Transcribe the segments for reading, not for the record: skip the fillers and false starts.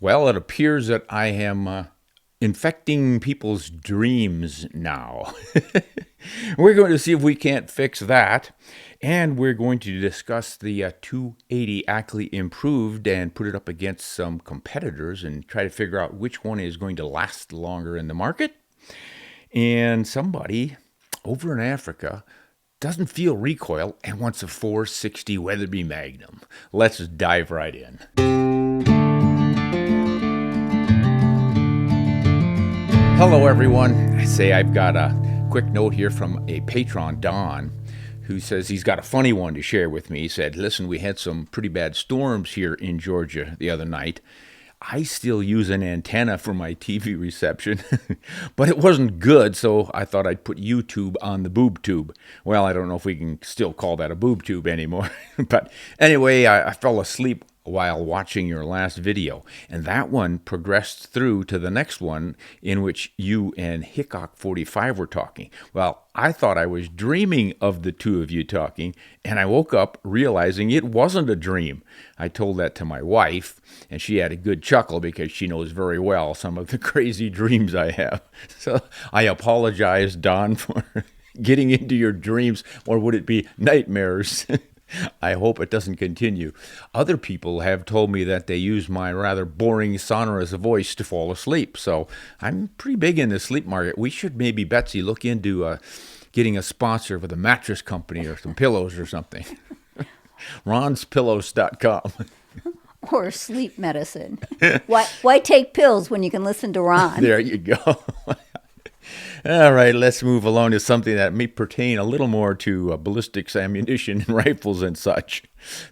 Well, it appears that I am infecting people's dreams now. We're going to see if we can't fix that. And we're going to discuss the 280 Ackley Improved and put it up against some competitors and try to figure out which one is going to last longer in the market. And somebody over in Africa doesn't feel recoil and wants a 460 Weatherby Magnum. Let's dive right in. Hello, everyone. I've got a quick note here from a patron, Don, who says he's got a funny one to share with me. He said, listen, we had some pretty bad storms here in Georgia the other night. I still use an antenna for my TV reception, but it wasn't good, so I thought I'd put YouTube on the boob tube. Well, I don't know if we can still call that a boob tube anymore. But anyway, I fell asleep while watching your last video, and that one progressed through to the next one in which you and Ep.413 were talking. Well, I thought I was dreaming of the two of you talking, and I woke up realizing it wasn't a dream. I told that to my wife, and she had a good chuckle because she knows very well some of the crazy dreams I have. So I apologize, Don, for getting into your dreams, or would it be nightmares? I hope it doesn't continue. Other people have told me that they use my rather boring, sonorous voice to fall asleep. So I'm pretty big in the sleep market. We should maybe, Betsy, look into getting a sponsor with a mattress company or some pillows or something. Ronspillows.com. Or sleep medicine. Why take pills when you can listen to Ron? There you go. All right, let's move along to something that may pertain a little more to ballistics, ammunition, and rifles and such.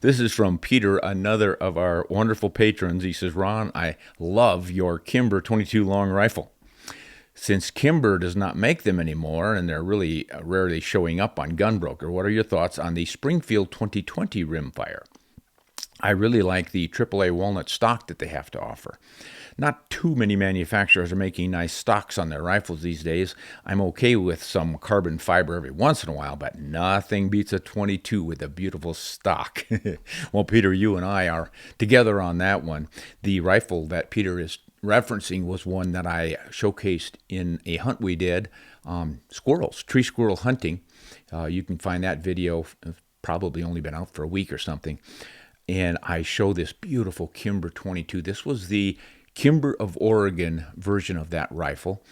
This is from Peter, another of our wonderful patrons. He says, Ron, I love your Kimber 22 long rifle. Since Kimber does not make them anymore, and they're really rarely showing up on Gunbroker, what are your thoughts on the Springfield 2020 Rimfire? I really like the AAA walnut stock that they have to offer. Not too many manufacturers are making nice stocks on their rifles these days. I'm okay with some carbon fiber every once in a while, but nothing beats a 22 with a beautiful stock. Well, Peter, you and I are together on that one. The rifle that Peter is referencing was one that I showcased in a hunt we did, squirrels, tree squirrel hunting. You can find that video, probably only been out for a week or something. And I show this beautiful Kimber 22. This was the Kimber of Oregon version of that rifle,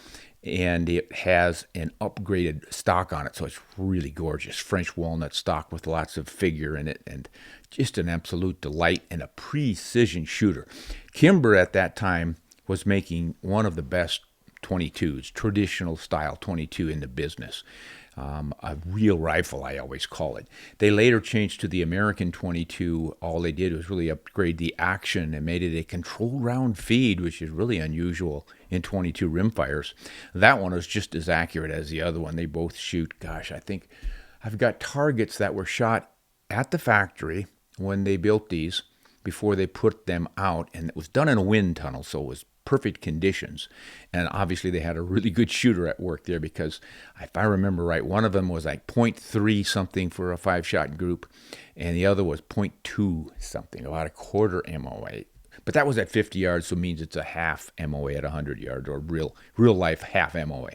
and it has an upgraded stock on it, so it's really gorgeous. French walnut stock with lots of figure in it, and just an absolute delight and a precision shooter. Kimber at that time was making one of the best 22s, traditional style 22 in the business. A real rifle, I always call it. They later changed to the American 22. All they did was really upgrade the action and made it a control round feed, which is really unusual in 22 rimfires. That one was just as accurate as the other one. They both shoot, gosh, I think I've got targets that were shot at the factory when they built these before they put them out, and it was done in a wind tunnel, so it was perfect conditions. And obviously they had a really good shooter at work there, because if I remember right, one of them was like 0.3 something for a 5-shot group, and the other was 0.2 something, about a quarter MOA. But that was at 50 yards, so it means it's a half MOA at 100 yards, or real life half MOA.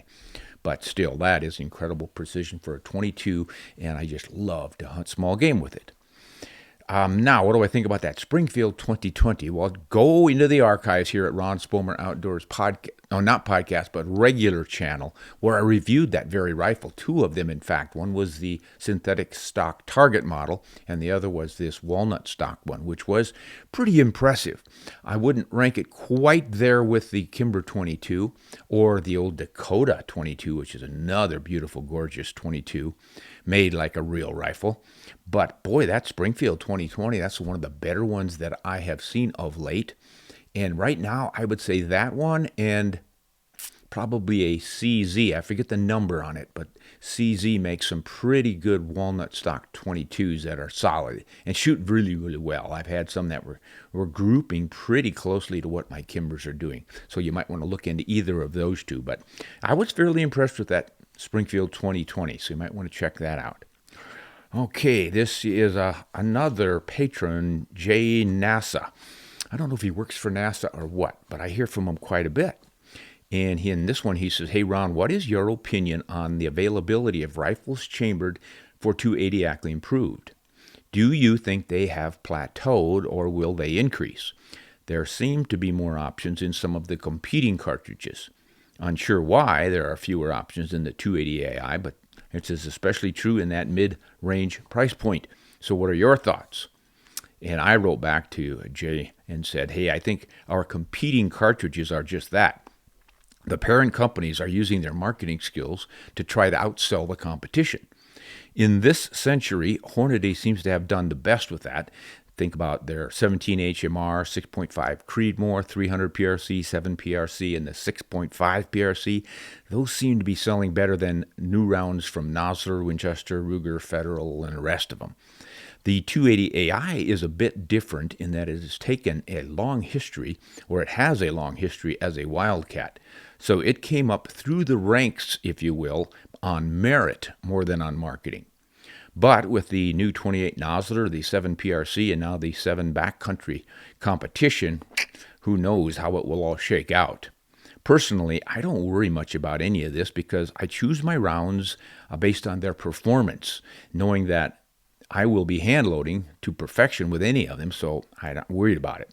But still, that is incredible precision for a 22, and I just love to hunt small game with it. Now, what do I think about that Springfield 2020? Well, go into the archives here at Ron Spomer Outdoors podcast, not podcast, but regular channel, where I reviewed that very rifle. Two of them, in fact. One was the synthetic stock target model, and the other was this walnut stock one, which was pretty impressive. I wouldn't rank it quite there with the Kimber 22 or the old Dakota 22, which is another beautiful, gorgeous 22, made like a real rifle. But boy, that Springfield 2020, that's one of the better ones that I have seen of late. And right now, I would say that one and probably a CZ. I forget the number on it, but CZ makes some pretty good walnut stock 22s that are solid and shoot really, really well. I've had some that were grouping pretty closely to what my Kimbers are doing. So you might want to look into either of those two. But I was fairly impressed with that Springfield 2020, so you might want to check that out. Okay, this is another patron, Jay Nassa. I don't know if he works for NASA or what, but I hear from him quite a bit. And in this one, he says, "Hey, Ron, what is your opinion on the availability of rifles chambered for .280 Ackley improved? Do you think they have plateaued or will they increase? There seem to be more options in some of the competing cartridges. Unsure why there are fewer options in the .280 AI, but it is especially true in that mid-range price point. So what are your thoughts?" And I wrote back to Jay and said, "Hey, I think our competing cartridges are just that. The parent companies are using their marketing skills to try to outsell the competition. In this century, Hornady seems to have done the best with that. Think about their 17 HMR, 6.5 Creedmoor, 300 PRC, 7 PRC, and the 6.5 PRC. Those seem to be selling better than new rounds from Nosler, Winchester, Ruger, Federal, and the rest of them. The .280 AI is a bit different in that it has taken a long history, or it has a long history as a wildcat. So it came up through the ranks, if you will, on merit more than on marketing. But with the new 28 Nosler, the 7 PRC, and now the 7 backcountry competition, who knows how it will all shake out. Personally, I don't worry much about any of this because I choose my rounds based on their performance, knowing that I will be hand loading to perfection with any of them, so I'm not worried about it.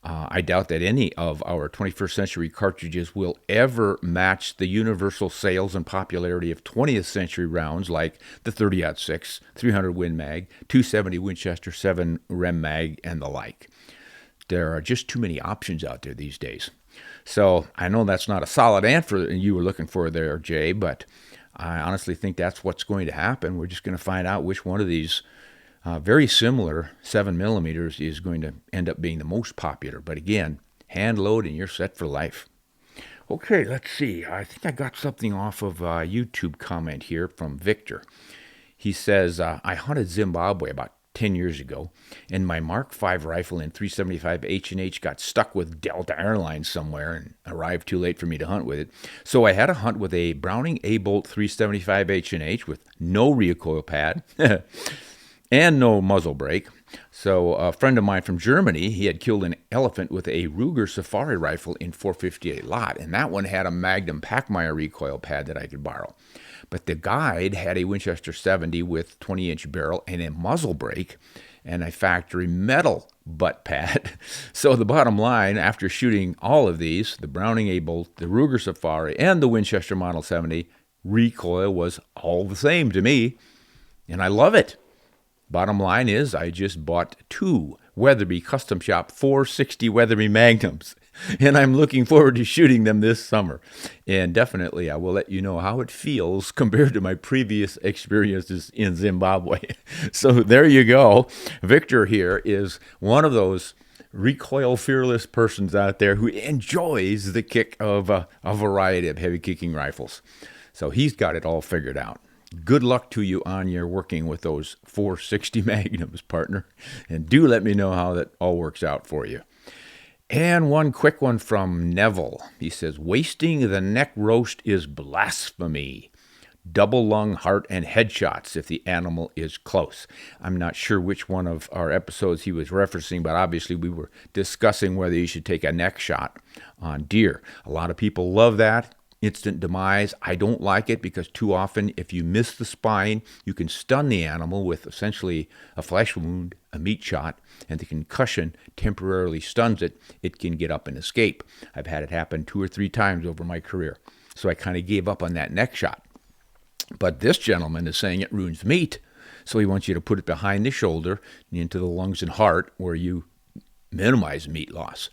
I doubt that any of our 21st century cartridges will ever match the universal sales and popularity of 20th century rounds like the 30-06, 300 Win Mag, 270 Winchester 7 Rem Mag, and the like. There are just too many options out there these days. So I know that's not a solid answer you were looking for there, Jay, but I honestly think that's what's going to happen. We're just going to find out which one of these very similar 7 millimeters is going to end up being the most popular. But again, hand load and you're set for life. Okay, let's see. I think I got something off of a YouTube comment here from Victor. He says, I hunted Zimbabwe about 10 years ago, and my Mark V rifle in 375 H&H got stuck with Delta Airlines somewhere and arrived too late for me to hunt with it. So I had to hunt with a Browning A-Bolt 375 H&H with no recoil pad and no muzzle brake. So a friend of mine from Germany, he had killed an elephant with a Ruger Safari rifle in 458 lot, and that one had a Magnum Pachmeyer recoil pad that I could borrow. But the guide had a Winchester 70 with 20-inch barrel and a muzzle brake and a factory metal butt pad. So the bottom line, after shooting all of these, the Browning A-Bolt, the Ruger Safari, and the Winchester Model 70, recoil was all the same to me, and I love it. Bottom line is I just bought 2 Weatherby Custom Shop 460 Weatherby Magnums, and I'm looking forward to shooting them this summer. And definitely I will let you know how it feels compared to my previous experiences in Zimbabwe. So there you go. Victor here is one of those recoil fearless persons out there who enjoys the kick of a variety of heavy kicking rifles. So he's got it all figured out. Good luck to you on your working with those 460 Magnums, partner. And do let me know how that all works out for you. And one quick one from Neville. He says, wasting the neck roast is blasphemy. Double lung, heart, and headshots if the animal is close. I'm not sure which one of our episodes he was referencing, but obviously we were discussing whether you should take a neck shot on deer. A lot of people love that. Instant demise. I don't like it because too often if you miss the spine, you can stun the animal with essentially a flesh wound, a meat shot, and the concussion temporarily stuns it. It can get up and escape. I've had it happen 2 or 3 times over my career. So I kind of gave up on that neck shot. But this gentleman is saying it ruins meat. So he wants you to put it behind the shoulder into the lungs and heart where you minimize meat loss.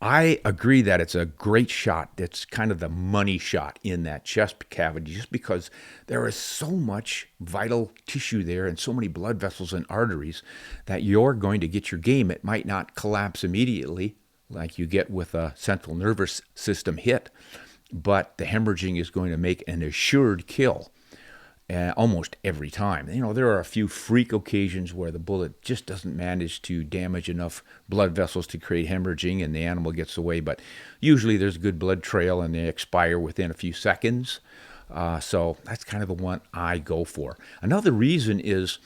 I agree that it's a great shot. It's kind of the money shot in that chest cavity just because there is so much vital tissue there and so many blood vessels and arteries that you're going to get your game. It might not collapse immediately like you get with a central nervous system hit, but the hemorrhaging is going to make an assured kill. Almost every time. You know, there are a few freak occasions where the bullet just doesn't manage to damage enough blood vessels to create hemorrhaging and the animal gets away, but usually there's a good blood trail and they expire within a few seconds. So that's kind of the one I go for. Another reason is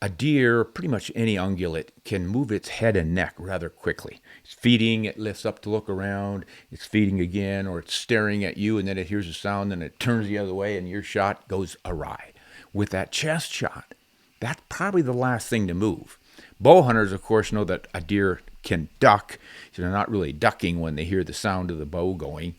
a deer, pretty much any ungulate, can move its head and neck rather quickly. It's feeding, it lifts up to look around, it's feeding again, or it's staring at you, and then it hears a sound, and it turns the other way, and your shot goes awry. With that chest shot, that's probably the last thing to move. Bow hunters, of course, know that a deer can duck. So they're not really ducking when they hear the sound of the bow going.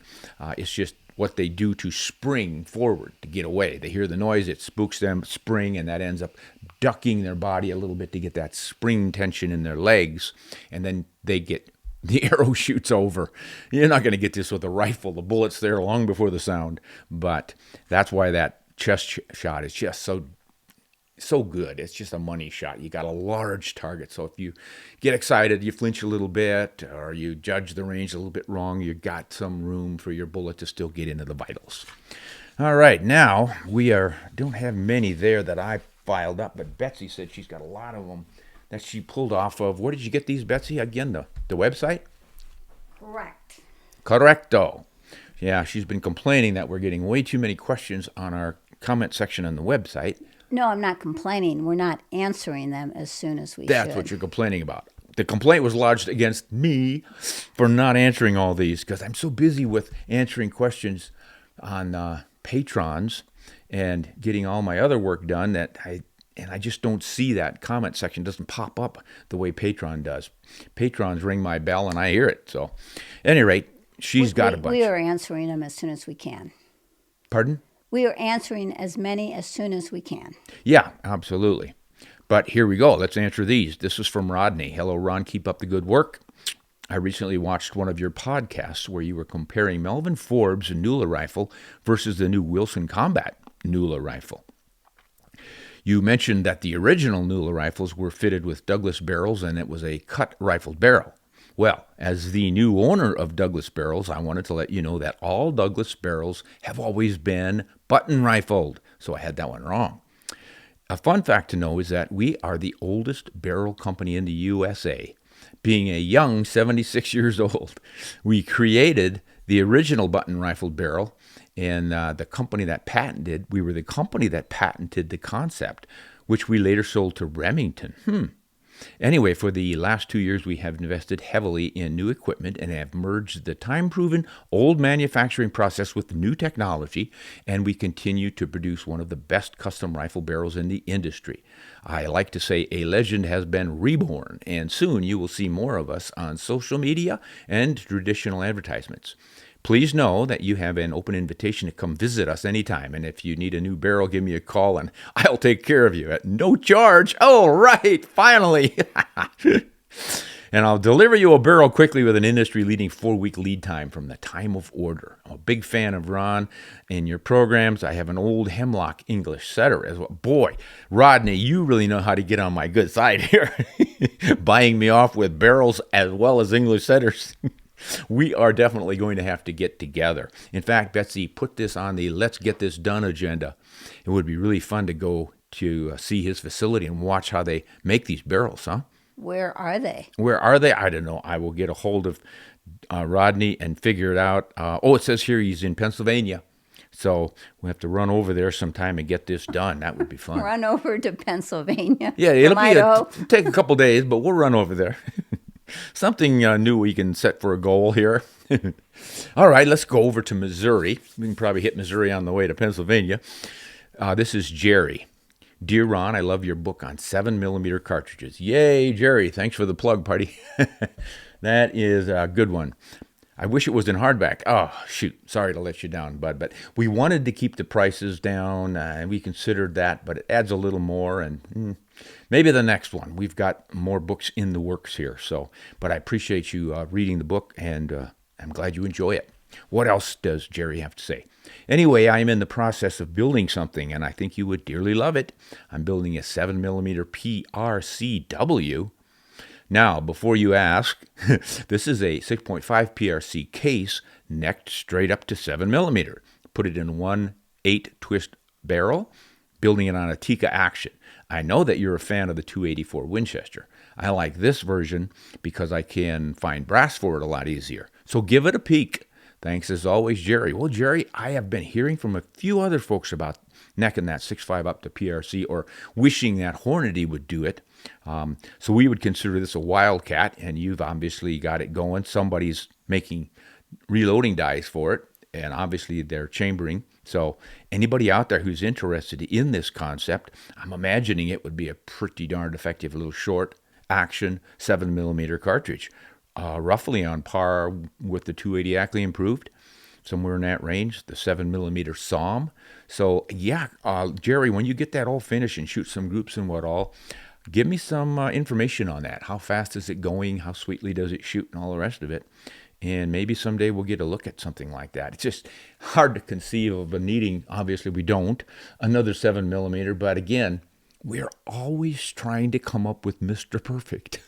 It's just what they do to spring forward to get away. They hear the noise, it spooks them, spring, and that ends up ducking their body a little bit to get that spring tension in their legs, and then the arrow shoots over. You're not going to get this with a rifle. The bullet's there long before the sound, but that's why that chest shot is just so good. It's just a money shot. You got a large target. So if you get excited, you flinch a little bit, or you judge the range a little bit wrong, you got some room for your bullet to still get into the vitals. All right, now don't have many there that I filed up, but Betsy said she's got a lot of them that she pulled off of. Where did you get these, Betsy? Again, the website? Correcto. Yeah, she's been complaining that we're getting way too many questions on our comment section on the website. No, I'm not complaining. We're not answering them as soon as we should. That's what you're complaining about. The complaint was lodged against me for not answering all these because I'm so busy with answering questions on patrons and getting all my other work done that I just don't see that comment section. It doesn't pop up the way Patron does. Patrons ring my bell and I hear it. So, at any rate, she's got a bunch. We are answering them as soon as we can. Pardon? We are answering as many as soon as we can. Yeah, absolutely. But here we go. Let's answer these. This is from Rodney. Hello, Ron. Keep up the good work. I recently watched one of your podcasts where you were comparing Melvin Forbes' Nula rifle versus the new Wilson Combat Nula rifle. You mentioned that the original Nula rifles were fitted with Douglas barrels and it was a cut rifled barrel. Well, as the new owner of Douglas barrels, I wanted to let you know that all Douglas barrels have always been button rifled. So I had that one wrong. A fun fact to know is that we are the oldest barrel company in the USA, being a young 76 years old. We created the original button rifled barrel, and we were the company that patented the concept, which we later sold to Remington. Anyway, for the last 2 years, we have invested heavily in new equipment and have merged the time-proven old manufacturing process with new technology, and we continue to produce one of the best custom rifle barrels in the industry. I like to say a legend has been reborn, and soon you will see more of us on social media and traditional advertisements. Please know that you have an open invitation to come visit us anytime. And if you need a new barrel, give me a call and I'll take care of you at no charge. All right, finally. And I'll deliver you a barrel quickly with an industry-leading 4-week lead time from the time of order. I'm a big fan of Ron and your programs. I have an old Hemlock English setter as well. Boy, Rodney, you really know how to get on my good side here. Buying me off with barrels as well as English setters. We are definitely going to have to get together. In fact, Betsy put this on the Let's Get This Done agenda. It would be really fun to go to see his facility and watch how they make these barrels, huh? Where are they? Where are they? I don't know. I will get a hold of Rodney and figure it out. It says here he's in Pennsylvania. So we have to run over there sometime and get this done. That would be fun. Run over to Pennsylvania. Yeah, it'll take a couple days, but we'll run over there. Something new we can set for a goal here. All right, let's go over to Missouri. We can probably hit Missouri on the way to Pennsylvania. This is Jerry. Dear Ron, I love your book on 7mm cartridges. Yay, Jerry. Thanks for the plug, buddy. That is a good one. I wish it was in hardback. Oh, shoot. Sorry to let you down, bud. But we wanted to keep the prices down, and we considered that, but it adds a little more, and maybe the next one. We've got more books in the works here. But I appreciate you reading the book, and I'm glad you enjoy it. What else does Jerry have to say? Anyway, I am in the process of building something, and I think you would dearly love it. I'm building a 7mm PRCW. Now, before you ask, this is a 6.5 PRC case necked straight up to 7mm. Put it in 1/8 twist barrel, building it on a Tikka action. I know that you're a fan of the 284 Winchester. I like this version because I can find brass for it a lot easier. So give it a peek. Thanks as always, Jerry. Well, Jerry, I have been hearing from a few other folks about necking that 6.5 up to PRC or wishing that Hornady would do it. So we would consider this a wildcat, and you've obviously got it going. Somebody's making reloading dies for it, and obviously they're chambering. So anybody out there who's interested in this concept, I'm imagining it would be a pretty darn effective little short action 7mm cartridge, roughly on par with the 280 Ackley Improved, somewhere in that range, the 7mm SOM. So yeah, Jerry, when you get that all finished and shoot some groups and what all, give me some information on that. How fast is it going? How sweetly does it shoot and all the rest of it? And maybe someday we'll get a look at something like that. It's just hard to conceive of a needing, obviously we don't, another 7mm. But again, we're always trying to come up with Mr. Perfect.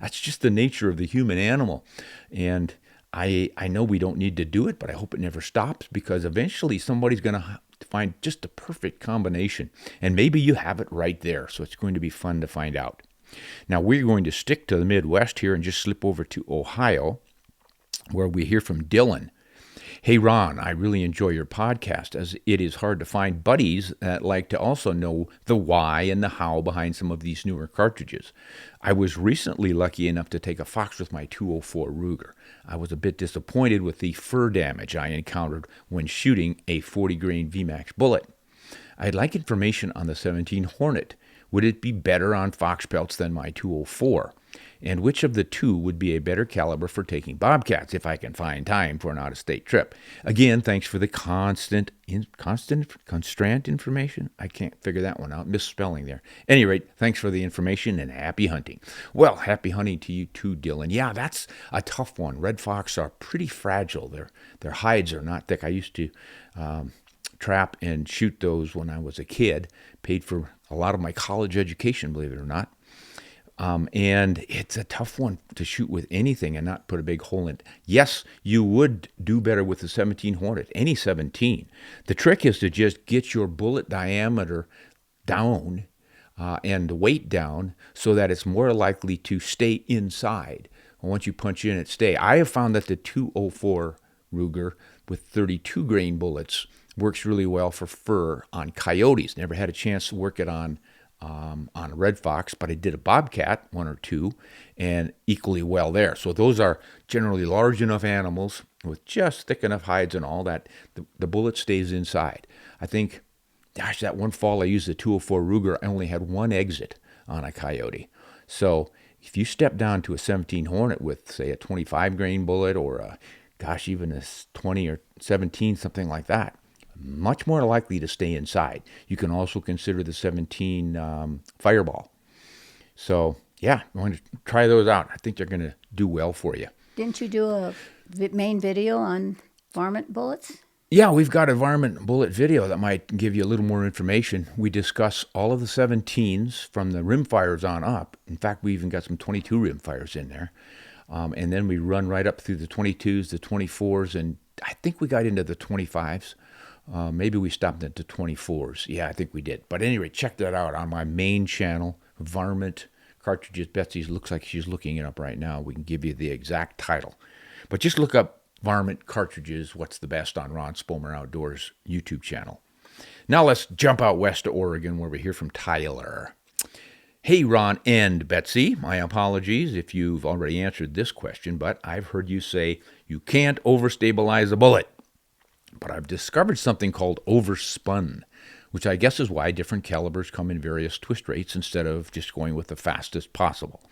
That's just the nature of the human animal. And I know we don't need to do it, but I hope it never stops, because eventually somebody's going to find just the perfect combination. And maybe you have it right there. So it's going to be fun to find out. Now we're going to stick to the Midwest here and just slip over to Ohio, where we hear from Dylan. Hey, Ron, I really enjoy your podcast, as it is hard to find buddies that like to also know the why and the how behind some of these newer cartridges. I was recently lucky enough to take a fox with my 204 Ruger. I was a bit disappointed with the fur damage I encountered when shooting a 40 grain VMAX bullet. I'd like information on the 17 Hornet. Would it be better on fox pelts than my 204? And which of the two would be a better caliber for taking bobcats if I can find time for an out-of-state trip? Again, thanks for the constant information. I can't figure that one out. Misspelling there. At any rate, thanks for the information and happy hunting. Well, happy hunting to you too, Dylan. Yeah, that's a tough one. Red fox are pretty fragile. Their hides are not thick. I used to trap and shoot those when I was a kid. Paid for a lot of my college education, believe it or not. And it's a tough one to shoot with anything and not put a big hole in it. Yes, you would do better with the 17 Hornet, any 17. The trick is to just get your bullet diameter down and the weight down so that it's more likely to stay inside. Once you punch in, it stay. I have found that the 204 Ruger with 32 grain bullets works really well for fur on coyotes. Never had a chance to work it on a red fox, but I did a bobcat, one or two, and equally well there. So those are generally large enough animals with just thick enough hides and all that. The bullet stays inside. I think, gosh, that one fall I used the 204 Ruger, I only had one exit on a coyote. So if you step down to a 17 Hornet with, say, a 25 grain bullet or even a 20 or 17, something like that, much more likely to stay inside. You can also consider the 17 Fireball. So, yeah, I'm going to try those out. I think they're going to do well for you. Didn't you do a main video on varmint bullets? Yeah, we've got a varmint bullet video that might give you a little more information. We discuss all of the 17s from the Rimfires on up. In fact, we even got some 22 Rimfires in there. And then we run right up through the 22s, the 24s, and I think we got into the 25s. Maybe we stopped at the 24s. Yeah, I think we did. But anyway, check that out on my main channel, Varmint Cartridges. Betsy looks like she's looking it up right now. We can give you the exact title. But just look up Varmint Cartridges, what's the best on Ron Spomer Outdoors YouTube channel. Now let's jump out west to Oregon, where we hear from Tyler. Hey, Ron and Betsy. My apologies if you've already answered this question, but I've heard you say you can't overstabilize a bullet. But I've discovered something called overspun, which I guess is why different calibers come in various twist rates instead of just going with the fastest possible.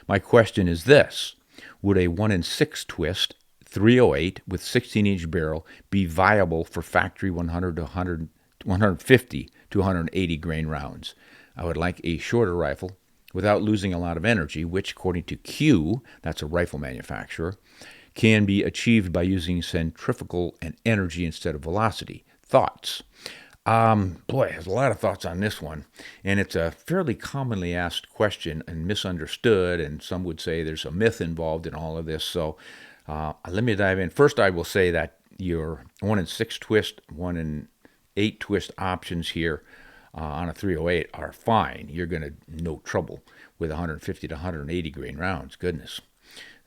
My question is this: would a 1-in-6 twist 308 with 16-inch barrel be viable for factory 150 to 180 grain rounds? I would like a shorter rifle without losing a lot of energy, which, according to Q, that's a rifle manufacturer, can be achieved by using centrifugal and energy instead of velocity. Thoughts? There's a lot of thoughts on this one, and it's a fairly commonly asked question and misunderstood, and some would say there's a myth involved in all of this. So let me dive in. First, I will say that your 1-in-6 twist, 1-in-8 twist options here on a 308 are fine. You're going to no trouble with 150 to 180 grain rounds. Goodness.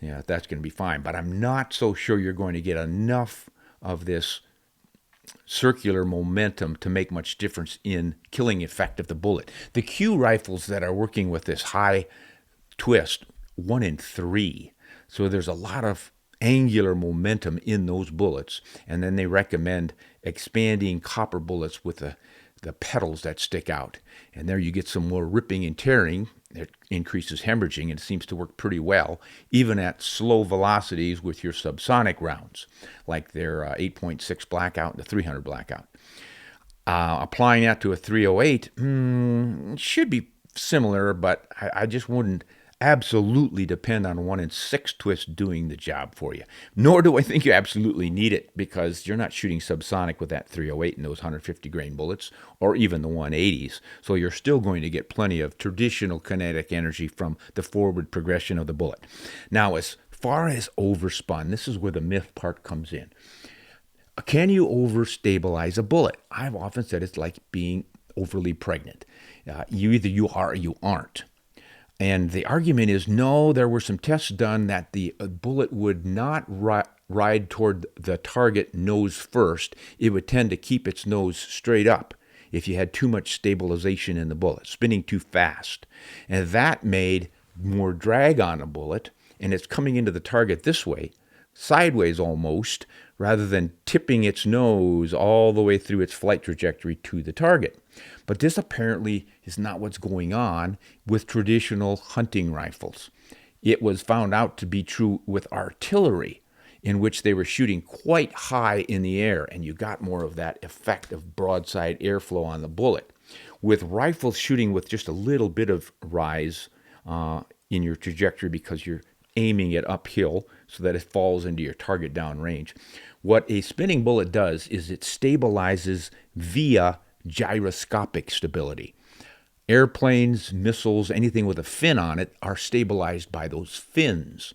Yeah, that's going to be fine. But I'm not so sure you're going to get enough of this circular momentum to make much difference in killing effect of the bullet. The Q rifles that are working with this high twist, 1 in 3. So there's a lot of angular momentum in those bullets. And then they recommend expanding copper bullets with the petals that stick out. And there you get some more ripping and tearing. It increases hemorrhaging, and it seems to work pretty well, even at slow velocities with your subsonic rounds, like their 8.6 blackout and the 300 blackout. Applying that to a 308 should be similar, but I just wouldn't absolutely depend on 1 in 6 twist doing the job for you. Nor do I think you absolutely need it, because you're not shooting subsonic with that 308 and those 150 grain bullets, or even the 180s. So you're still going to get plenty of traditional kinetic energy from the forward progression of the bullet. Now, as far as overspun, this is where the myth part comes in. Can you overstabilize a bullet? I've often said it's like being overly pregnant. Either you are or you aren't. And the argument is, no, there were some tests done that the bullet would not ride toward the target nose first. It would tend to keep its nose straight up if you had too much stabilization in the bullet, spinning too fast. And that made more drag on a bullet, and it's coming into the target this way, sideways almost, rather than tipping its nose all the way through its flight trajectory to the target. But this apparently is not what's going on with traditional hunting rifles. It was found out to be true with artillery, in which they were shooting quite high in the air, and you got more of that effect of broadside airflow on the bullet. With rifles shooting with just a little bit of rise in your trajectory, because you're aiming it uphill so that it falls into your target downrange. What a spinning bullet does is it stabilizes via gyroscopic stability. Airplanes, missiles, anything with a fin on it are stabilized by those fins.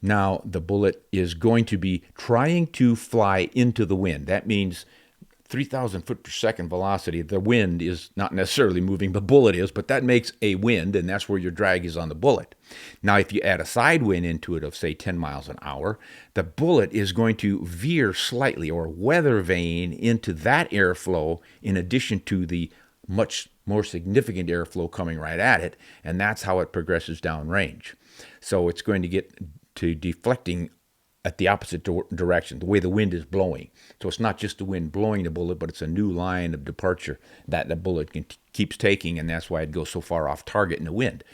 Now, the bullet is going to be trying to fly into the wind. That means 3,000 foot per second velocity. The wind is not necessarily moving, the bullet is, but that makes a wind, and that's where your drag is on the bullet. Now, if you add a side wind into it of, say, 10 miles an hour, the bullet is going to veer slightly or weather vane into that airflow in addition to the much more significant airflow coming right at it, and that's how it progresses downrange. So it's going to get to deflecting at the opposite direction, the way the wind is blowing. So it's not just the wind blowing the bullet, but it's a new line of departure that the bullet keeps taking, and that's why it goes so far off target in the wind.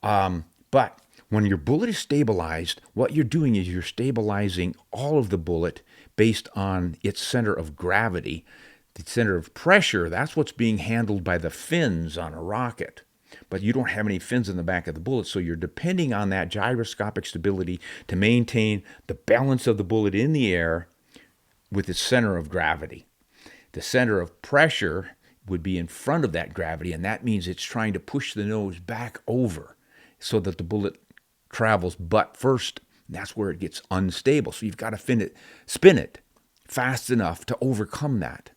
But when your bullet is stabilized, what you're doing is you're stabilizing all of the bullet based on its center of gravity. The center of pressure, that's what's being handled by the fins on a rocket. But you don't have any fins in the back of the bullet, so you're depending on that gyroscopic stability to maintain the balance of the bullet in the air with its center of gravity. The center of pressure would be in front of that gravity, and that means it's trying to push the nose back over so that the bullet travels butt first. That's where it gets unstable. So you've got to spin it fast enough to overcome that.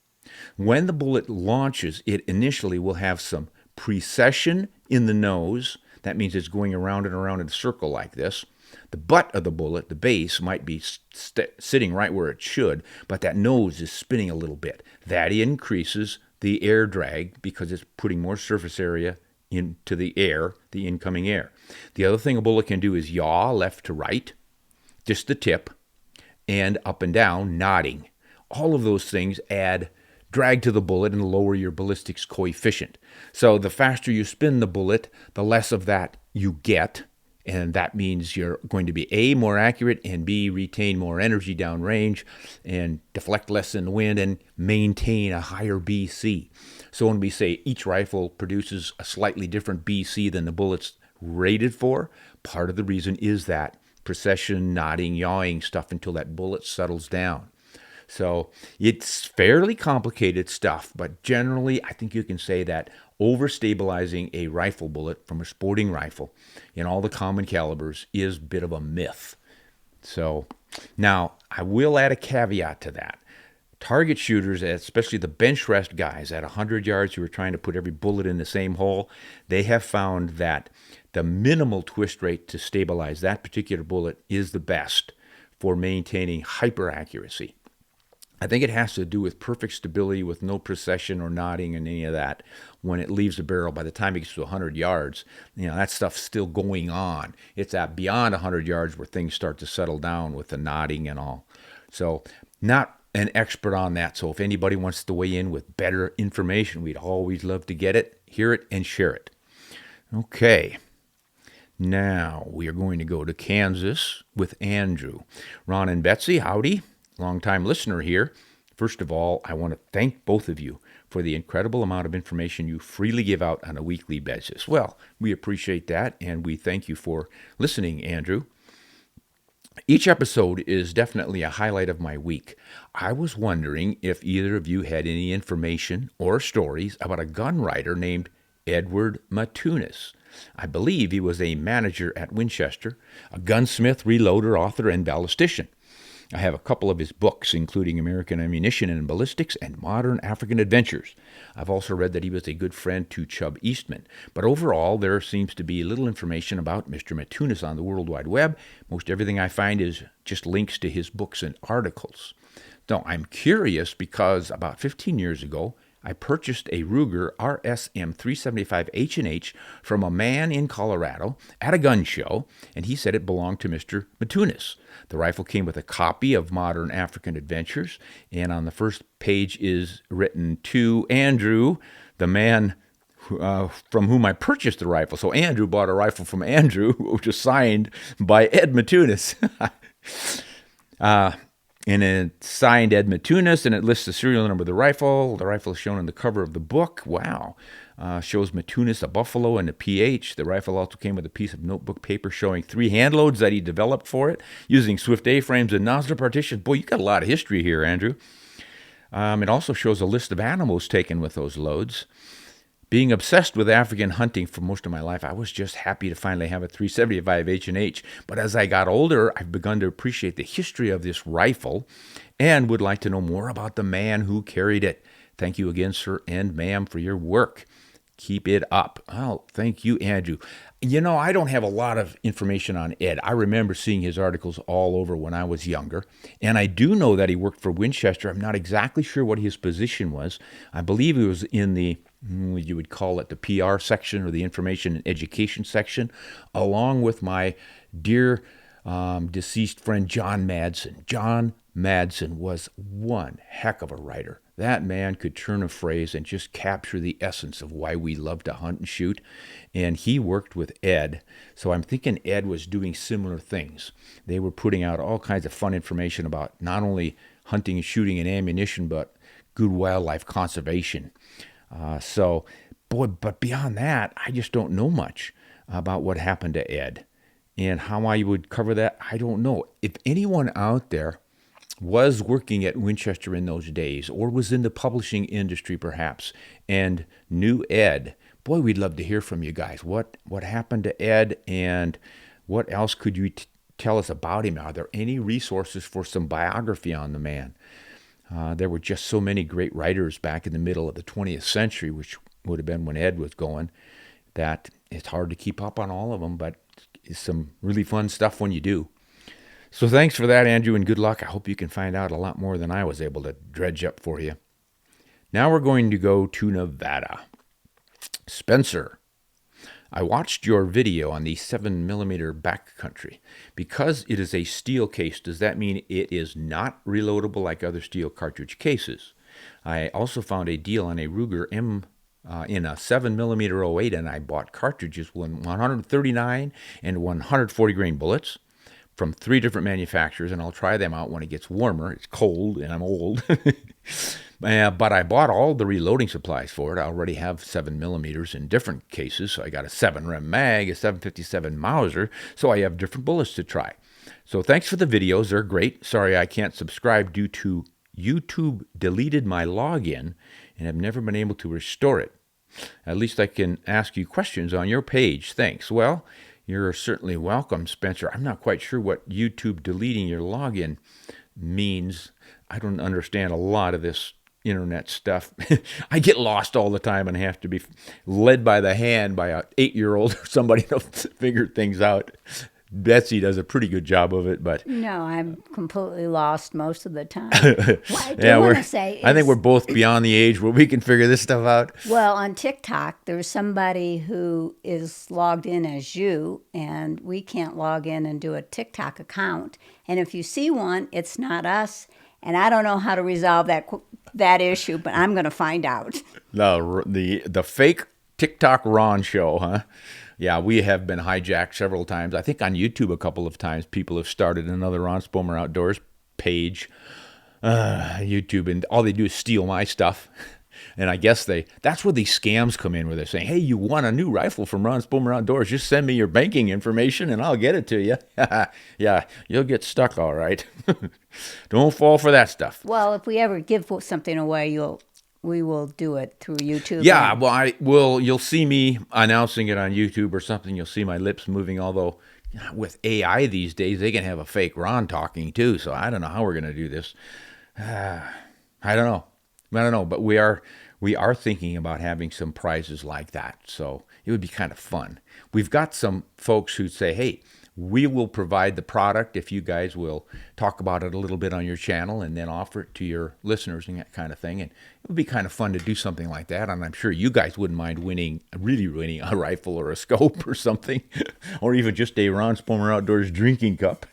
When the bullet launches, it initially will have some precession in the nose. That means it's going around and around in a circle like this. The butt of the bullet, the base, might be sitting right where it should, but that nose is spinning a little bit. That increases the air drag because it's putting more surface area into the air, the incoming air. The other thing a bullet can do is yaw left to right, just the tip, and up and down, nodding. All of those things add drag to the bullet and lower your ballistics coefficient. So the faster you spin the bullet, the less of that you get, and that means you're going to be A, more accurate, and B, retain more energy downrange and deflect less in the wind and maintain a higher BC. So when we say each rifle produces a slightly different BC than the bullet's rated for, part of the reason is that precession, nodding, yawing stuff until that bullet settles down. So it's fairly complicated stuff, but generally I think you can say that overstabilizing a rifle bullet from a sporting rifle in all the common calibers is a bit of a myth. So now I will add a caveat to that. Target shooters, especially the bench rest guys at 100 yards who are trying to put every bullet in the same hole, they have found that the minimal twist rate to stabilize that particular bullet is the best for maintaining hyper accuracy. I think it has to do with perfect stability with no precession or nodding and any of that. When it leaves the barrel, by the time it gets to 100 yards, that stuff's still going on. It's at beyond 100 yards where things start to settle down with the nodding and all. So not an expert on that. So if anybody wants to weigh in with better information, we'd always love to get it, hear it, and share it. Okay. Now we are going to go to Kansas with Andrew. Ron and Betsy, howdy. Long-time listener here. First of all, I want to thank both of you for the incredible amount of information you freely give out on a weekly basis. Well, we appreciate that, and we thank you for listening, Andrew. Each episode is definitely a highlight of my week. I was wondering if either of you had any information or stories about a gun writer named Edward Matunis. I believe he was a manager at Winchester, a gunsmith, reloader, author, and ballistician. I have a couple of his books, including American Ammunition and Ballistics and Modern African Adventures. I've also read that he was a good friend to Chub Eastman. But overall, there seems to be little information about Mr. Matunis on the World Wide Web. Most everything I find is just links to his books and articles. Now, I'm curious because about 15 years ago, I purchased a Ruger RSM 375 H&H from a man in Colorado at a gun show, and he said it belonged to Mr. Matunis. The rifle came with a copy of Modern African Adventures, and on the first page is written to Andrew, the man from whom I purchased the rifle. So Andrew bought a rifle from Andrew, which was signed by Ed Matunis. And it's signed Ed Matunis, and it lists the serial number of the rifle. The rifle is shown on the cover of the book. Wow. Shows Matunis a buffalo and a PH. The rifle also came with a piece of notebook paper showing 3 hand loads that he developed for it using Swift A-frames and nozzle partitions. Boy, you got a lot of history here, Andrew. It also shows a list of animals taken with those loads. Being obsessed with African hunting for most of my life, I was just happy to finally have a 375 H&H. But as I got older, I've begun to appreciate the history of this rifle and would like to know more about the man who carried it. Thank you again, sir and ma'am, for your work. Keep it up. Oh, thank you, Andrew. I don't have a lot of information on Ed. I remember seeing his articles all over when I was younger, and I do know that he worked for Winchester. I'm not exactly sure what his position was. I believe he was in the, you would call it the PR section or the information and education section, along with my dear deceased friend John Madsen. John Madsen was one heck of a writer. That man could turn a phrase and just capture the essence of why we love to hunt and shoot. And he worked with Ed. So I'm thinking Ed was doing similar things. They were putting out all kinds of fun information about not only hunting and shooting and ammunition, but good wildlife conservation. But beyond that, I just don't know much about what happened to Ed. And how I would cover that, I don't know. If anyone out there was working at Winchester in those days, or was in the publishing industry perhaps, and knew Ed, boy, we'd love to hear from you guys. What happened to Ed, and what else could you tell us about him? Are there any resources for some biography on the man? There were just so many great writers back in the middle of the 20th century, which would have been when Ed was going, that it's hard to keep up on all of them, but it's some really fun stuff when you do. So thanks for that, Andrew, and good luck. I hope you can find out a lot more than I was able to dredge up for you. Now we're going to go to Nevada. Spencer, I watched your video on the 7mm backcountry. Because it is a steel case, does that mean it is not reloadable like other steel cartridge cases? I also found a deal on a Ruger in a 7mm 08, and I bought cartridges with 139 and 140 grain bullets from 3 different manufacturers, and I'll try them out when it gets warmer. It's cold, and I'm old. But I bought all the reloading supplies for it. I already have 7mm in different cases, so I got a 7-rem mag, a 757 Mauser, so I have different bullets to try. So thanks for the videos. They're great. Sorry I can't subscribe due to YouTube deleted my login, and I've never been able to restore it. At least I can ask you questions on your page. Thanks. Well, you're certainly welcome, Spencer. I'm not quite sure what YouTube deleting your login means. I don't understand a lot of this internet stuff. I get lost all the time and have to be led by the hand by an 8-year-old or somebody to figure things out. Betsy does a pretty good job of it, but No, I'm completely lost most of the time. What I do yeah, want to say is, I think we're both beyond the age where we can figure this stuff out. well, on TikTok, there's somebody who is logged in as you, and we can't log in and do a TikTok account. And if you see one, it's not us. And I don't know how to resolve that issue, but I'm going to find out. The fake TikTok Ron show, huh? Yeah, we have been hijacked several times. I think on YouTube a couple of times people have started another Ron Spomer Outdoors page. YouTube, and all they do is steal my stuff. And I guess that's where these scams come in, where they're saying, hey, you want a new rifle from Ron Spomer Outdoors, just send me your banking information and I'll get it to you. Yeah, you'll get stuck all right. Don't fall for that stuff. Well, if we ever give something away, we will do it through YouTube. Yeah, well, you'll see me announcing it on YouTube or something. You'll see my lips moving, although with AI these days, they can have a fake Ron talking too, so I don't know how we're going to do this. I don't know, but we are thinking about having some prizes like that, so it would be kind of fun. We've got some folks who say, hey, we will provide the product if you guys will talk about it a little bit on your channel and then offer it to your listeners and that kind of thing. And it would be kind of fun to do something like that. And I'm sure you guys wouldn't mind really winning a rifle or a scope or something, or even just a Ron Spomer Outdoors drinking cup.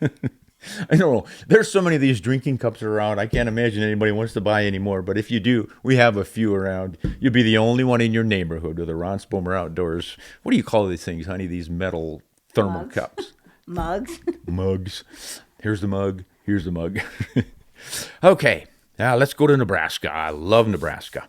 I don't know. There's so many of these drinking cups around. I can't imagine anybody wants to buy any more. But if you do, we have a few around. You'll be the only one in your neighborhood with a Ron Spomer Outdoors. What do you call these things, honey? These metal thermal cups. Mugs. Mugs. Here's the mug. Here's the mug. Okay. Now let's go to Nebraska. I love Nebraska.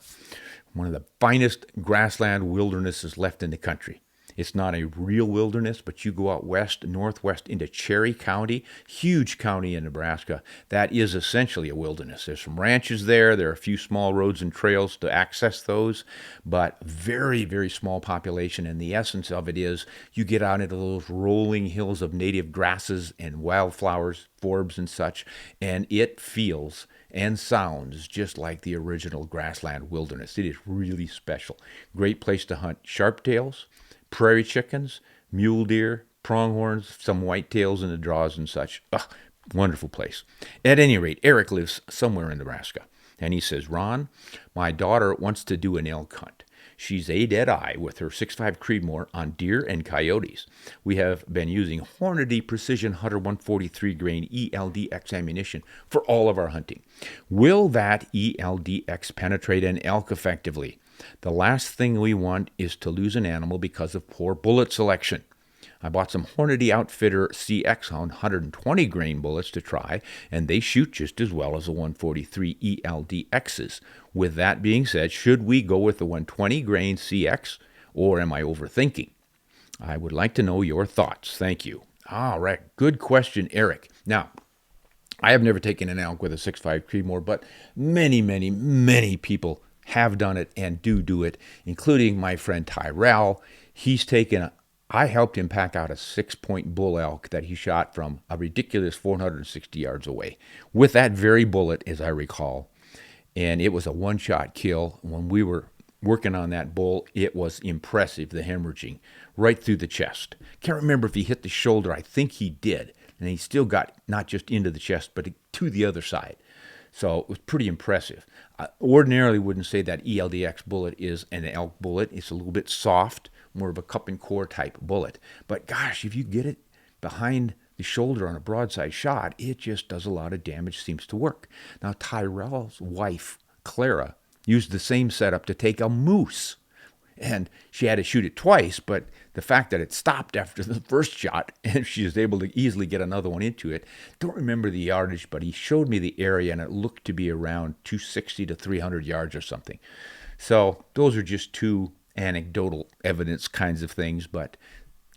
One of the finest grassland wildernesses left in the country. It's not a real wilderness, but you go out west, northwest into Cherry County, huge county in Nebraska. That is essentially a wilderness. There's some ranches there. There are a few small roads and trails to access those, but very, very small population. And the essence of it is you get out into those rolling hills of native grasses and wildflowers, forbs and such, and it feels and sounds just like the original grassland wilderness. It is really special. Great place to hunt sharptails, prairie chickens, mule deer, pronghorns, some whitetails in the draws and such. Wonderful place. At any rate, Eric lives somewhere in Nebraska. And he says, Ron, my daughter wants to do an elk hunt. She's a dead-eye with her 6.5 Creedmoor on deer and coyotes. We have been using Hornady Precision Hunter 143 grain ELDX ammunition for all of our hunting. Will that ELDX penetrate an elk effectively? The last thing we want is to lose an animal because of poor bullet selection. I bought some Hornady Outfitter CX on 120 grain bullets to try, and they shoot just as well as the 143 ELDXs. With that being said, should we go with the 120 grain CX, or am I overthinking? I would like to know your thoughts. Thank you. All right, good question, Eric. Now, I have never taken an elk with a 6.5 Creedmoor, but many, many, many people have done it and do it, including my friend Tyrell. I helped him pack out a 6-point bull elk that he shot from a ridiculous 460 yards away with that very bullet, as I recall. And it was a one-shot kill. When we were working on that bull, it was impressive, the hemorrhaging right through the chest. Can't remember if he hit the shoulder. I think he did. And he still got not just into the chest, but to the other side. So it was pretty impressive. I ordinarily wouldn't say that ELDX bullet is an elk bullet. It's a little bit soft, more of a cup and core type bullet. But gosh, if you get it behind the shoulder on a broadside shot, it just does a lot of damage, seems to work. Now, Tyrell's wife, Clara, used the same setup to take a moose. And she had to shoot it twice, but the fact that it stopped after the first shot and she was able to easily get another one into it, don't remember the yardage, but he showed me the area and it looked to be around 260 to 300 yards or something. So those are just two anecdotal evidence kinds of things, but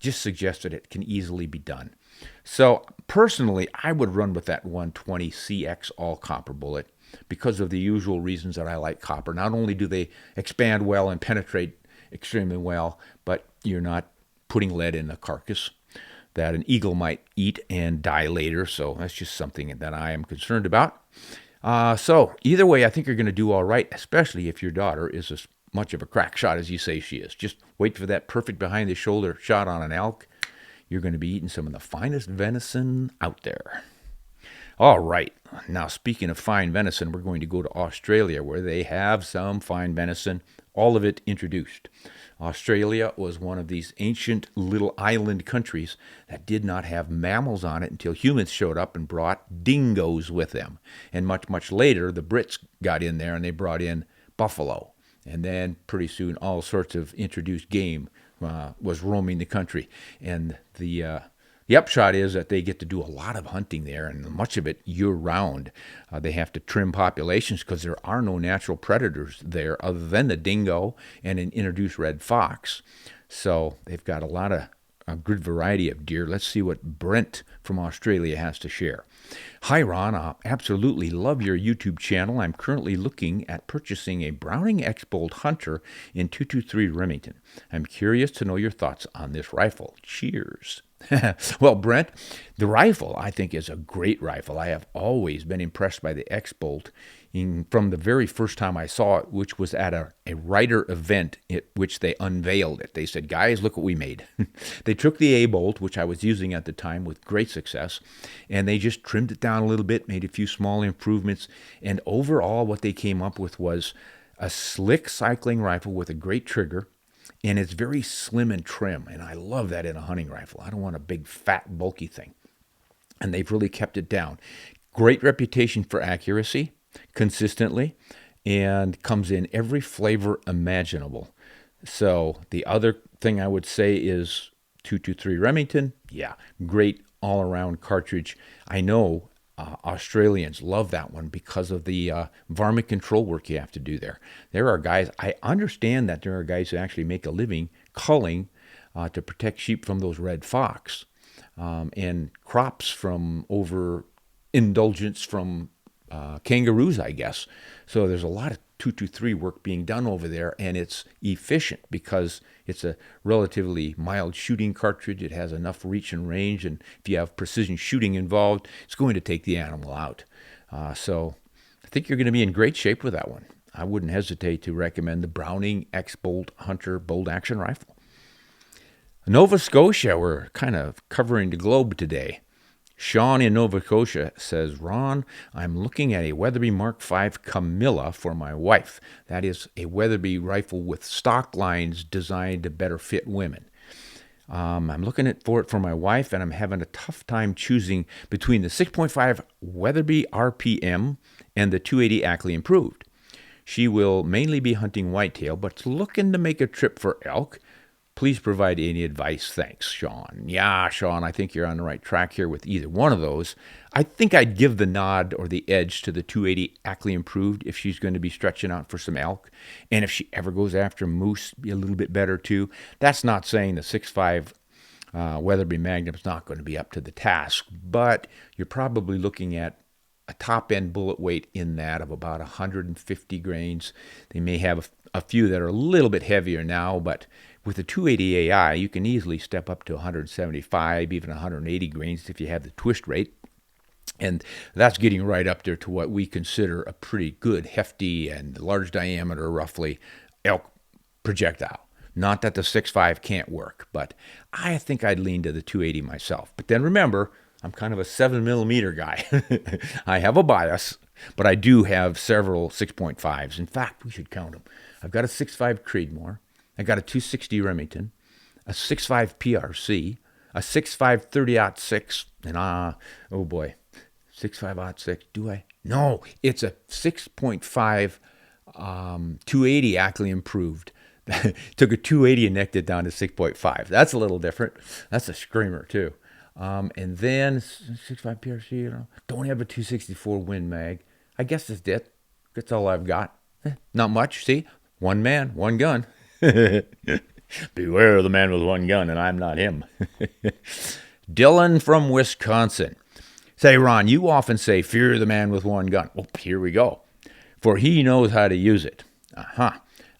just suggest that it can easily be done. So personally, I would run with that 120 CX all copper bullet because of the usual reasons that I like copper. Not only do they expand well and penetrate extremely well, but you're not putting lead in the carcass that an eagle might eat and die later. So that's just something that I am concerned about. So either way, I think you're going to do all right, especially if your daughter is as much of a crack shot as you say she is. Just wait for that perfect behind the shoulder shot on an elk. you're going to be eating some of the finest venison out there. All right. Now, speaking of fine venison, we're going to go to Australia where they have some fine venison, all of it introduced. Australia was one of these ancient little island countries that did not have mammals on it until humans showed up and brought dingoes with them. And much, much later, the Brits got in there and they brought in buffalo. And then pretty soon, all sorts of introduced game was roaming the country. And the upshot is that they get to do a lot of hunting there, and much of it year-round. They have to trim populations because there are no natural predators there other than the dingo and an introduced red fox. So they've got a good variety of deer. Let's see what Brent from Australia has to share. Hi, Ron. I absolutely love your YouTube channel. I'm currently looking at purchasing a Browning X-Bolt Hunter in .223 Remington. I'm curious to know your thoughts on this rifle. Cheers. Well, Brent, the rifle, I think, is a great rifle. I have always been impressed by the X-Bolt from the very first time I saw it, which was at a writer event at which they unveiled it. They said, guys, look what we made. They took the A-Bolt, which I was using at the time with great success, and they just trimmed it down a little bit, made a few small improvements, and overall what they came up with was a slick cycling rifle with a great trigger. And it's very slim and trim, and I love that in a hunting rifle. I don't want a big, fat, bulky thing. And they've really kept it down. Great reputation for accuracy, consistently, and comes in every flavor imaginable. So the other thing I would say is .223 Remington, yeah, great all-around cartridge. I know Australians love that one because of the varmint control work you have to do there. There are guys, I understand that there are guys who actually make a living culling to protect sheep from those red fox and crops from overindulgence from kangaroos, I guess. So there's a lot of .223 work being done over there, and it's efficient because it's a relatively mild shooting cartridge. It has enough reach and range, and if you have precision shooting involved, it's going to take the animal out. So I think you're going to be in great shape with that one. I wouldn't hesitate to recommend the Browning X-Bolt Hunter bolt action rifle. Nova Scotia, we're kind of covering the globe today. Sean in Nova Scotia says, Ron, I'm looking at a Weatherby Mark V Camilla for my wife. That is a Weatherby rifle with stock lines designed to better fit women. I'm looking for it for my wife, and I'm having a tough time choosing between the 6.5 Weatherby RPM and the 280 Ackley Improved. She will mainly be hunting whitetail, but looking to make a trip for elk. Please provide any advice. Thanks, Sean. Yeah, Sean, I think you're on the right track here with either one of those. I think I'd give the nod or the edge to the 280 Ackley Improved if she's going to be stretching out for some elk. And if she ever goes after moose, be a little bit better too. That's not saying the 6.5 Weatherby Magnum's not going to be up to the task, but you're probably looking at a top-end bullet weight in that of about 150 grains. They may have a few that are a little bit heavier now, but with the 280 AI, you can easily step up to 175, even 180 grains if you have the twist rate. And that's getting right up there to what we consider a pretty good, hefty, and large diameter, roughly, elk projectile. Not that the 6.5 can't work, but I think I'd lean to the 280 myself. But then remember, I'm kind of a 7mm guy. I have a bias, but I do have several 6.5s. In fact, we should count them. I've got a 6.5 Creedmoor. I got a 260 Remington, a 6.5 PRC, a 6.5 30-06, and oh boy, 6.5-06, do I? No, it's a 6.5 280 Ackley Improved. Took a 280 and necked it down to 6.5. That's a little different. That's a screamer too. And then 6.5 PRC, don't have a 264 Win Mag. I guess that's it. That's all I've got. Not much, see? One man, one gun. Beware of the man with one gun, and I'm not him. Dylan from Wisconsin. Say, Ron, you often say, fear the man with one gun. Well, here we go. For he knows how to use it.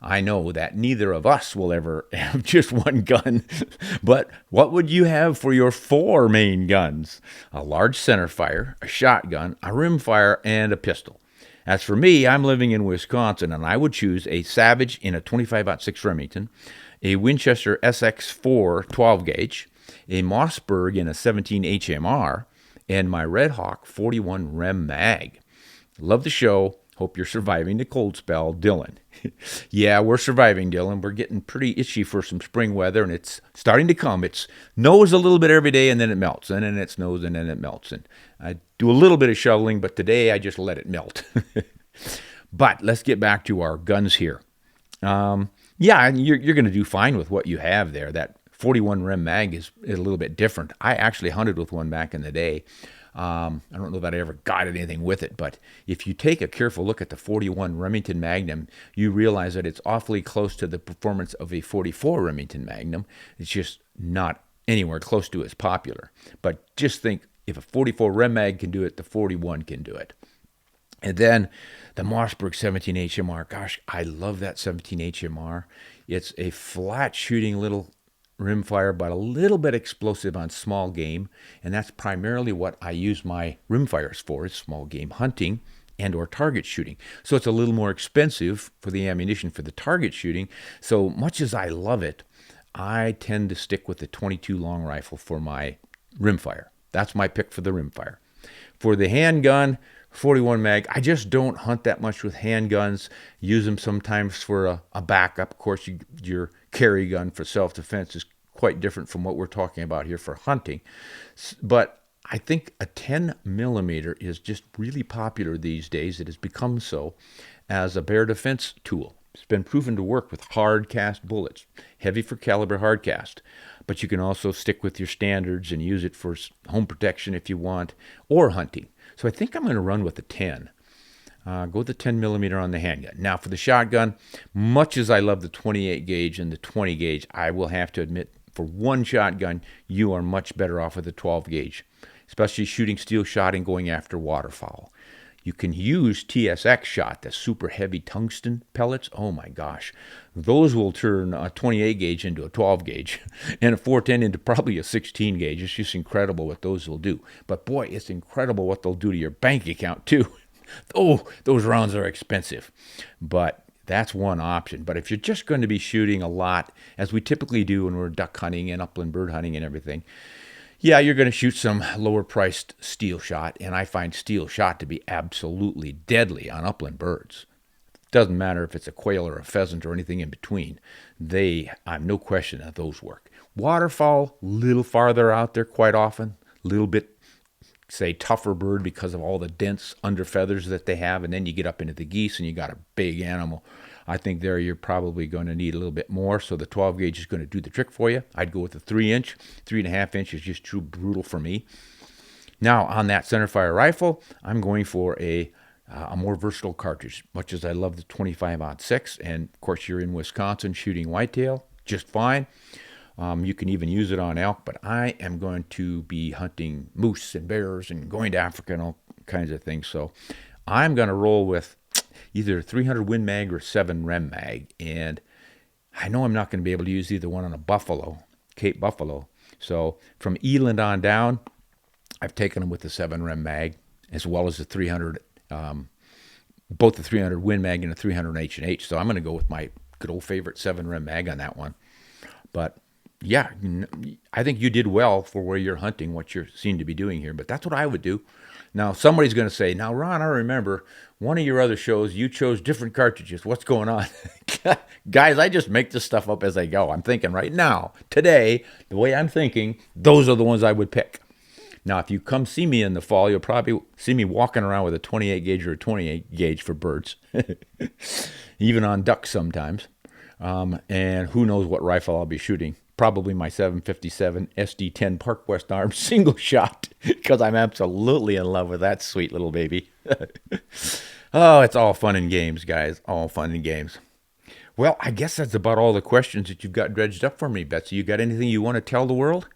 I know that neither of us will ever have just one gun, but what would you have for your 4 main guns? A large centerfire, a shotgun, a rimfire, and a pistol. As for me, I'm living in Wisconsin, and I would choose a Savage in a 25-06 Remington, a Winchester SX4 12-gauge, a Mossberg in a 17 HMR, and my Red Hawk 41 Rem mag. Love the show. Hope you're surviving the cold spell, Dylan. Yeah, we're surviving, Dylan. We're getting pretty itchy for some spring weather, and it's starting to come. It snows a little bit every day, and then it melts, and then it snows, and then it melts. And I do a little bit of shoveling, but today I just let it melt. But let's get back to our guns here. Yeah, and you're going to do fine with what you have there. That 41 Rem mag is a little bit different. I actually hunted with one back in the day. I don't know that I ever got anything with it, but if you take a careful look at the 41 Remington Magnum, you realize that it's awfully close to the performance of a 44 Remington Magnum. It's just not anywhere close to as popular. But just think, if a 44 Rem Mag can do it, the 41 can do it. And then the Mossberg 17 HMR. Gosh, I love that 17 HMR. It's a flat shooting little rimfire, but a little bit explosive on small game, and that's primarily what I use my rimfires for, is small game hunting and or target shooting. So it's a little more expensive for the ammunition for the target shooting. So much as I love it, I tend to stick with the 22 long rifle for my rimfire. That's my pick for the rimfire. For the handgun, 41 mag, I just don't hunt that much with handguns. Use them sometimes for a backup. Of course, your carry gun for self-defense is quite different from what we're talking about here for hunting. But I think a 10 millimeter is just really popular these days. It has become so as a bear defense tool. It's been proven to work with hard cast bullets, heavy for caliber hard cast. But you can also stick with your standards and use it for home protection if you want, or hunting. So I think I'm going to run with the 10. Go with the 10 millimeter on the handgun. Now for the shotgun, much as I love the 28 gauge and the 20 gauge, I will have to admit, for one shotgun, you are much better off with the 12 gauge, especially shooting steel shot and going after waterfowl. You can use TSX shot, the super heavy tungsten pellets. Oh my gosh. Those will turn a 28 gauge into a 12 gauge and a 410 into probably a 16 gauge. It's just incredible what those will do. But boy, it's incredible what they'll do to your bank account too. Oh, those rounds are expensive. But that's one option. But if you're just going to be shooting a lot, as we typically do when we're duck hunting and upland bird hunting and everything, yeah, you're going to shoot some lower-priced steel shot, and I find steel shot to be absolutely deadly on upland birds. Doesn't matter if it's a quail or a pheasant or anything in between. I'm no question that those work. Waterfowl, little farther out there quite often, a little bit, say, tougher bird because of all the dense under feathers that they have, and then you get up into the geese and you got a big animal. I think there you're probably going to need a little bit more, so the 12 gauge is going to do the trick for you. I'd go with the 3-inch. 3.5 inch is just too brutal for me. Now on that centerfire rifle, I'm going for a more versatile cartridge. Much as I love the 25-06, and of course you're in Wisconsin shooting whitetail, just fine. You can even use it on elk, but I am going to be hunting moose and bears and going to Africa and all kinds of things. So I'm going to roll with either 300 Win Mag or 7 Rem Mag. And I know I'm not going to be able to use either one on a buffalo, Cape Buffalo. So from Eland on down, I've taken them with the 7 Rem Mag, as well as the 300, both the 300 Win Mag and the 300 H&H. So I'm going to go with my good old favorite 7 Rem Mag on that one. But yeah, I think you did well for where you're hunting, what you seem to be doing here. But that's what I would do. Now, somebody's going to say, now, Ron, I remember one of your other shows, you chose different cartridges. What's going on? Guys, I just make this stuff up as I go. I'm thinking right now, today, the way I'm thinking, those are the ones I would pick. Now, if you come see me in the fall, you'll probably see me walking around with a 28 gauge or a 28 gauge for birds, even on ducks sometimes. And who knows what rifle I'll be shooting. Probably my 757 SD10 Park West Arms single shot, because I'm absolutely in love with that sweet little baby. Oh, it's all fun and games, guys. All fun and games. Well, I guess that's about all the questions that you've got dredged up for me, Betsy. You got anything you want to tell the world?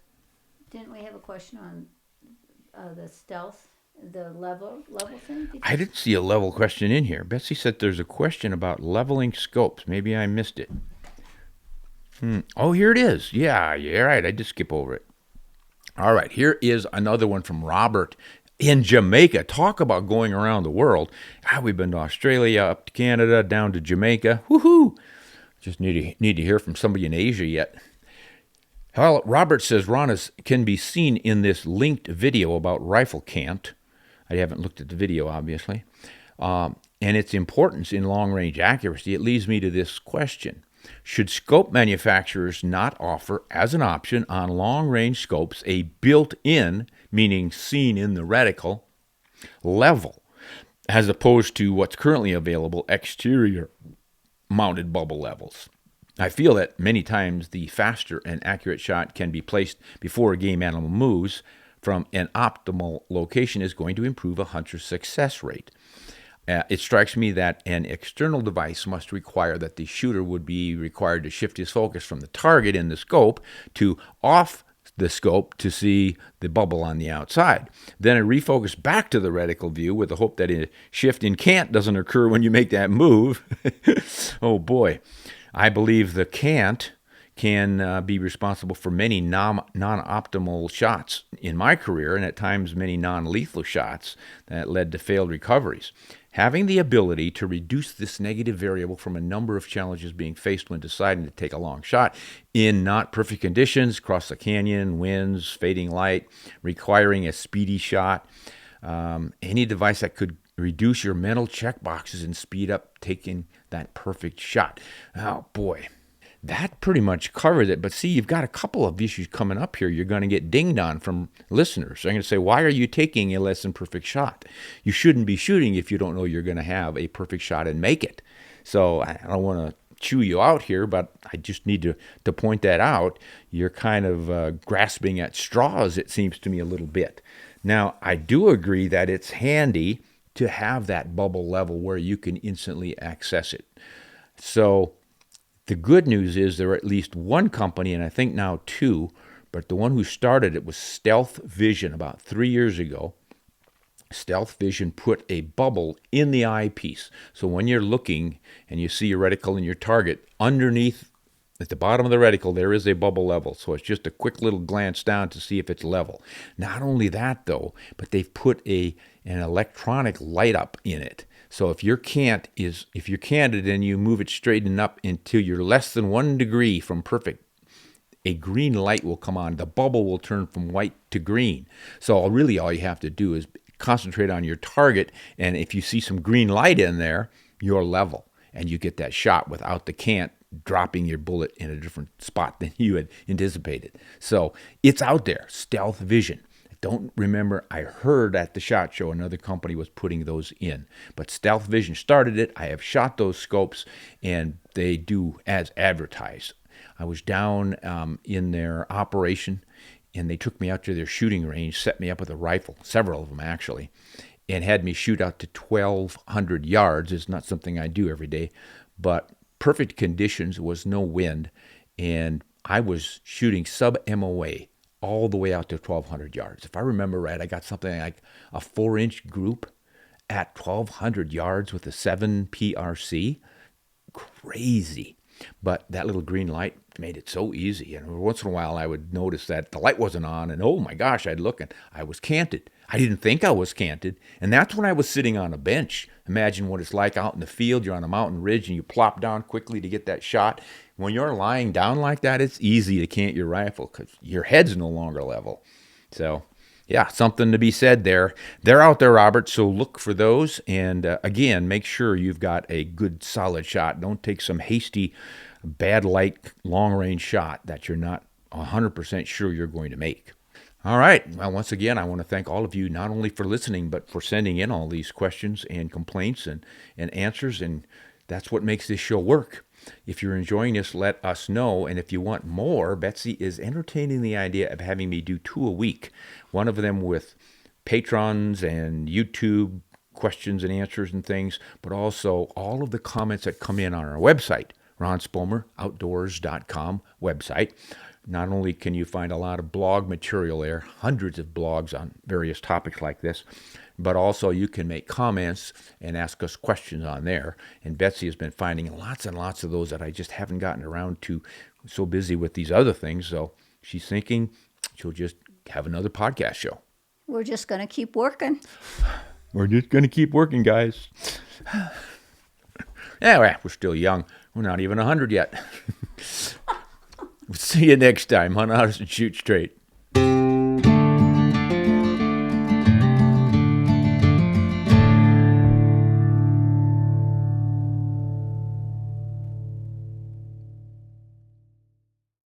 Didn't we have a question on the stealth, the level thing? I didn't see a level question in here. Betsy said there's a question about leveling scopes. Maybe I missed it. Oh, here it is. Yeah, right. I did skip over it. All right, here is another one from Robert in Jamaica. Talk about going around the world. We've been to Australia, up to Canada, down to Jamaica. Woohoo! Just need to hear from somebody in Asia yet. Well, Robert says Ron can be seen in this linked video about rifle cant. I haven't looked at the video, obviously. And its importance in long-range accuracy. It leads me to this question. Should scope manufacturers not offer, as an option on long-range scopes, a built-in, meaning seen in the reticle, level, as opposed to what's currently available, exterior mounted bubble levels? I feel that many times the faster and accurate shot can be placed before a game animal moves from an optimal location is going to improve a hunter's success rate. It strikes me that an external device must require that the shooter would be required to shift his focus from the target in the scope to off the scope to see the bubble on the outside. Then a refocus back to the reticle view with the hope that a shift in cant doesn't occur when you make that move. Oh boy. I believe the cant can be responsible for many non-optimal shots in my career, and at times many non-lethal shots that led to failed recoveries. Having the ability to reduce this negative variable from a number of challenges being faced when deciding to take a long shot in not perfect conditions, across the canyon, winds, fading light, requiring a speedy shot, any device that could reduce your mental check boxes and speed up taking that perfect shot. Oh boy, that pretty much covered it. But see, you've got a couple of issues coming up here. You're going to get dinged on from listeners. They're going to say, why are you taking a less than perfect shot? You shouldn't be shooting if you don't know you're going to have a perfect shot and make it. So I don't want to chew you out here, but I just need to point that out. You're kind of grasping at straws, it seems to me, a little bit. Now, I do agree that it's handy to have that bubble level where you can instantly access it. So the good news is there are at least one company, and I think now two, but the one who started it was Stealth Vision about 3 years ago. Stealth Vision put a bubble in the eyepiece. So when you're looking and you see your reticle and your target, underneath at the bottom of the reticle, there is a bubble level. So it's just a quick little glance down to see if it's level. Not only that, though, but they've put an electronic light up in it. So if you're candid and you move it straighten up until you're less than 1 degree from perfect, a green light will come on. The bubble will turn from white to green. So really all you have to do is concentrate on your target, and if you see some green light in there, you're level, and you get that shot without the cant dropping your bullet in a different spot than you had anticipated. So it's out there, Stealth Vision. Don't remember, I heard at the SHOT Show another company was putting those in. But Stealth Vision started it. I have shot those scopes, and they do as advertised. I was down in their operation, and they took me out to their shooting range, set me up with a rifle, several of them actually, and had me shoot out to 1,200 yards. It's not something I do every day, but perfect conditions, was no wind, and I was shooting sub-MOA all the way out to 1,200 yards. If I remember right, I got something like a 4-inch group at 1,200 yards with a 7 PRC. Crazy. But that little green light made it so easy. And once in a while, I would notice that the light wasn't on, and oh my gosh, I'd look, and I was canted. I didn't think I was canted, and that's when I was sitting on a bench. Imagine what it's like out in the field. You're on a mountain ridge, and you plop down quickly to get that shot. When you're lying down like that, it's easy to cant your rifle because your head's no longer level. So, yeah, something to be said there. They're out there, Robert, so look for those. And again, make sure you've got a good, solid shot. Don't take some hasty, bad light, long-range shot that you're not 100% sure you're going to make. All right. Well, once again, I want to thank all of you not only for listening, but for sending in all these questions and complaints and answers. And that's what makes this show work. If you're enjoying this, let us know. And if you want more, Betsy is entertaining the idea of having me do 2 a week. One of them with patrons and YouTube questions and answers and things, but also all of the comments that come in on our website, Ron Spomer, outdoors.com website. Not only can you find a lot of blog material there, hundreds of blogs on various topics like this, but also you can make comments and ask us questions on there. And Betsy has been finding lots and lots of those that I just haven't gotten around to, so busy with these other things. So she's thinking she'll just have another podcast show. We're just going to keep working. We're just going to keep working, guys. Anyway, we're still young. We're not even 100 yet. See you next time. Hunt honest and shoot straight.